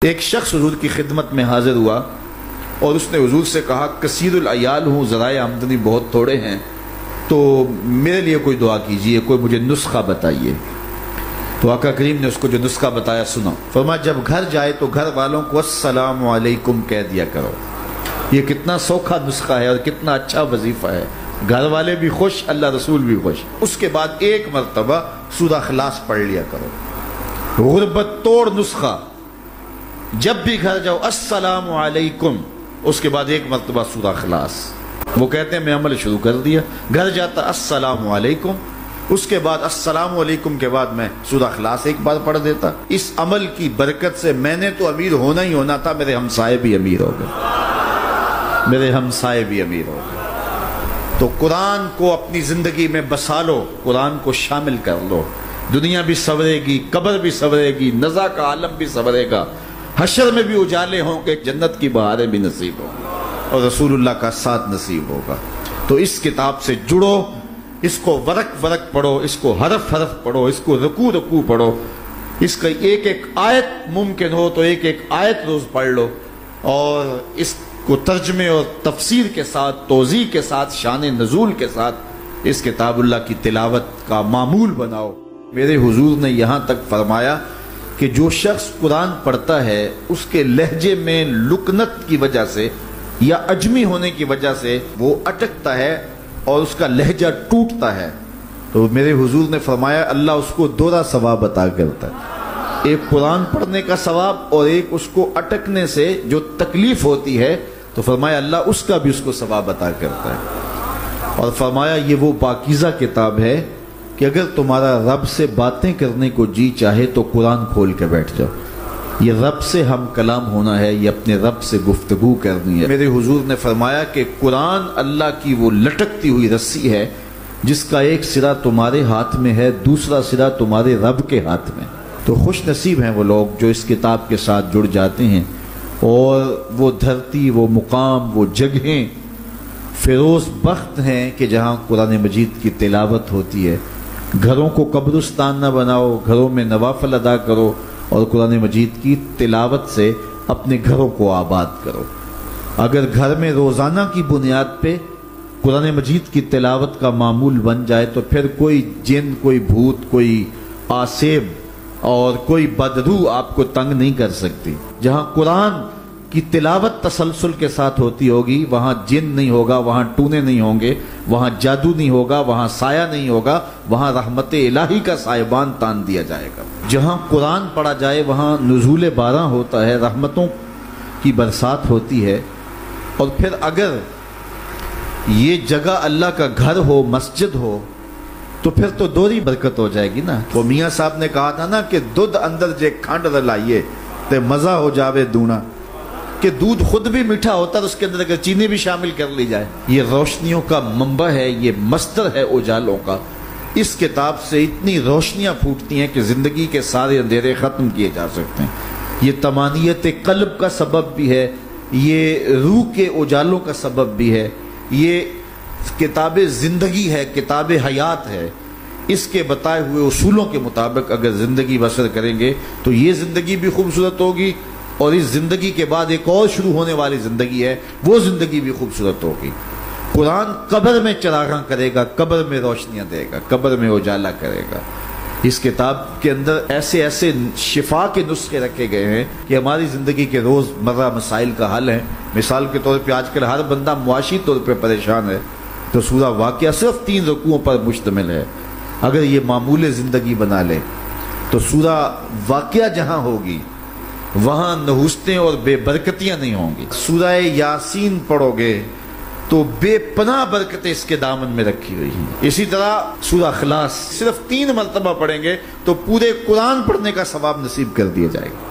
ایک شخص حضور کی خدمت میں حاضر ہوا اور اس نے حضور سے کہا کثیر العیال ہوں، ذرائع آمدنی بہت تھوڑے ہیں، تو میرے لیے کوئی دعا کیجئے، کوئی مجھے نسخہ بتائیے۔ تو آقا کریم نے اس کو جو نسخہ بتایا سنا، فرمایا جب گھر جائے تو گھر والوں کو السلام علیکم کہہ دیا کرو۔ یہ کتنا سوکھا نسخہ ہے اور کتنا اچھا وظیفہ ہے، گھر والے بھی خوش، اللہ رسول بھی خوش۔ اس کے بعد ایک مرتبہ سورہ اخلاص پڑھ لیا کرو، غربت توڑ نسخہ۔ جب بھی گھر جاؤ السلام علیکم، اس کے بعد ایک مرتبہ سورہ اخلاص۔ وہ کہتے ہیں میں عمل شروع کر دیا، گھر جاتا السلام علیکم، اس کے بعد السلام علیکم کے بعد میں سورہ اخلاص ایک بار پڑھ دیتا۔ اس عمل کی برکت سے میں نے تو امیر ہونا ہی ہونا تھا، میرے ہمسائے بھی امیر ہو گئے، میرے ہمسائے بھی امیر ہو گئے۔ تو قرآن کو اپنی زندگی میں بسا لو، قرآن کو شامل کر لو، دنیا بھی سنورے گی، قبر بھی سنورے گی، نزا کا عالم بھی سنورے گا، حشر میں بھی اجالے ہوں کہ جنت کی بہاریں بھی نصیب ہوں اور رسول اللہ کا ساتھ نصیب ہوگا۔ تو اس کتاب سے جڑو، اس کو ورق ورق پڑھو، اس کو حرف حرف پڑھو، اس کو رکوع رکوع پڑھو، اس کا ایک ایک آیت ممکن ہو تو ایک ایک آیت روز پڑھ لو، اور اس کو ترجمے اور تفسیر کے ساتھ، توضیح کے ساتھ، شان نزول کے ساتھ اس کتاب اللہ کی تلاوت کا معمول بناؤ۔ میرے حضور نے یہاں تک فرمایا کہ جو شخص قرآن پڑھتا ہے اس کے لہجے میں لکنت کی وجہ سے یا عجمی ہونے کی وجہ سے وہ اٹکتا ہے اور اس کا لہجہ ٹوٹتا ہے، تو میرے حضور نے فرمایا اللہ اس کو دوہرا ثواب عطا کرتا ہے، ایک قرآن پڑھنے کا ثواب اور ایک اس کو اٹکنے سے جو تکلیف ہوتی ہے، تو فرمایا اللہ اس کا بھی اس کو ثواب عطا کرتا ہے۔ اور فرمایا یہ وہ پاکیزہ کتاب ہے کہ اگر تمہارا رب سے باتیں کرنے کو جی چاہے تو قرآن کھول کے بیٹھ جاؤ، یہ رب سے ہم کلام ہونا ہے، یہ اپنے رب سے گفتگو کرنی ہے۔ میرے حضور نے فرمایا کہ قرآن اللہ کی وہ لٹکتی ہوئی رسی ہے جس کا ایک سرا تمہارے ہاتھ میں ہے، دوسرا سرا تمہارے رب کے ہاتھ میں۔ تو خوش نصیب ہیں وہ لوگ جو اس کتاب کے ساتھ جڑ جاتے ہیں، اور وہ دھرتی، وہ مقام، وہ جگہیں فیروز بخت ہیں کہ جہاں قرآن مجید کی تلاوت ہوتی ہے۔ گھروں کو قبرستان نہ بناؤ، گھروں میں نوافل ادا کرو اور قرآن مجید کی تلاوت سے اپنے گھروں کو آباد کرو۔ اگر گھر میں روزانہ کی بنیاد پہ قرآن مجید کی تلاوت کا معمول بن جائے تو پھر کوئی جن، کوئی بھوت، کوئی آسیب اور کوئی بدروح آپ کو تنگ نہیں کر سکتی۔ جہاں قرآن کی تلاوت تسلسل کے ساتھ ہوتی ہوگی وہاں جن نہیں ہوگا، وہاں ٹونے نہیں ہوں گے، وہاں جادو نہیں ہوگا، وہاں سایہ نہیں ہوگا، وہاں رحمت الہی کا سائبان تان دیا جائے گا۔ جہاں قرآن پڑھا جائے وہاں نزول باران ہوتا ہے، رحمتوں کی برسات ہوتی ہے۔ اور پھر اگر یہ جگہ اللہ کا گھر ہو، مسجد ہو، تو پھر تو دوہری برکت ہو جائے گی نا۔ وہ میاں صاحب نے کہا تھا نا کہ دودھ اندر جے کھنڈ رلائیے تے مزہ ہو جاوے دونا، کہ دودھ خود بھی میٹھا ہوتا ہے، اس کے اندر اگر چینی بھی شامل کر لی جائے۔ یہ روشنیوں کا منبع ہے، یہ مصدر ہے اجالوں کا۔ اس کتاب سے اتنی روشنیاں پھوٹتی ہیں کہ زندگی کے سارے اندھیرے ختم کیے جا سکتے ہیں۔ یہ طمانیت قلب کا سبب بھی ہے، یہ روح کے اجالوں کا سبب بھی ہے، یہ کتاب زندگی ہے، کتاب حیات ہے۔ اس کے بتائے ہوئے اصولوں کے مطابق اگر زندگی بسر کریں گے تو یہ زندگی بھی خوبصورت ہوگی، اور اس زندگی کے بعد ایک اور شروع ہونے والی زندگی ہے، وہ زندگی بھی خوبصورت ہوگی۔ قرآن قبر میں چراغاں کرے گا، قبر میں روشنیاں دے گا، قبر میں اجالا کرے گا۔ اس کتاب کے اندر ایسے ایسے شفا کے نسخے رکھے گئے ہیں کہ ہماری زندگی کے روز مرہ مسائل کا حل ہے۔ مثال کے طور پہ آج کل ہر بندہ معاشی طور پہ پریشان ہے، تو سورہ واقعہ صرف 3 رکوعوں پر مشتمل ہے۔ اگر یہ معمول زندگی بنا لے تو سورہ واقعہ جہاں ہوگی وہاں نحوستیں اور بے برکتیاں نہیں ہوں گی۔ سورہ یاسین پڑھو گے تو بے پناہ برکتیں اس کے دامن میں رکھی ہوئی ہیں۔ اسی طرح سورہ اخلاص صرف 3 مرتبہ پڑھیں گے تو پورے قرآن پڑھنے کا ثواب نصیب کر دیا جائے گا۔